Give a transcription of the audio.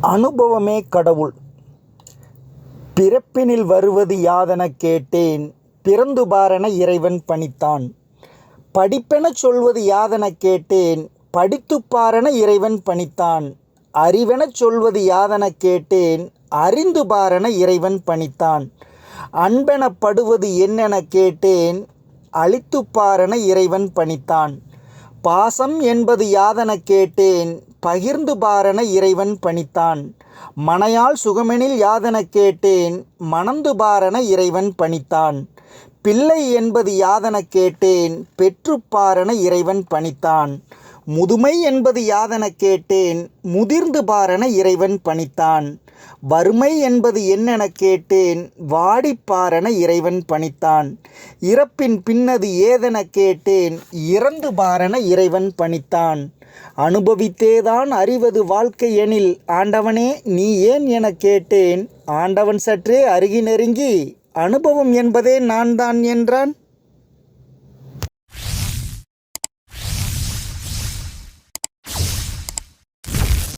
அனுபவமே கடவுள். பிறப்பினில் வருவது யாதெனக் கேட்டேன், பிறந்து பாரென இறைவன் பணித்தான். படிப்பெனச் சொல்வது யாதெனக் கேட்டேன், படித்துப் பாரென இறைவன் பணித்தான். அறிவெனச் சொல்வது யாதெனக் கேட்டேன், அறிந்து பாரென இறைவன் பணித்தான். அன்பெனப்படுவது என்னெனக் கேட்டேன், அளித்துப் பாரென இறைவன் பணித்தான். பாசம் என்பது யாதெனக் கேட்டேன், பகிர்ந்து பாரென இறைவன் பணித்தான். மனையாள் சுகமெனில் யாதெனக் கேட்டேன், மணந்து பாரென இறைவன் பணித்தான். பிள்ளை என்பது யாதெனக் கேட்டேன், பெற்றுப் பாரென இறைவன் பணித்தான். முதுமை என்பது யாதெனக் கேட்டேன், முதிர்ந்து பாரென இறைவன் பணித்தான். வறுமை என்பது என்னெனக் கேட்டேன், வாடிப் பாரென இறைவன் பணித்தான். இறப்பின் பின்னது ஏதெனக் கேட்டேன், இறந்து பாரென இறைவன் பணித்தான். அனுபவித்தேதான் அறிவது வாழ்க்கை எனில், ஆண்டவனே நீ ஏன் எனக் கேட்டேன். ஆண்டவன் சற்றே அருகி நெருங்கி, அனுபவம் என்பதே நான் தான் என்றான்.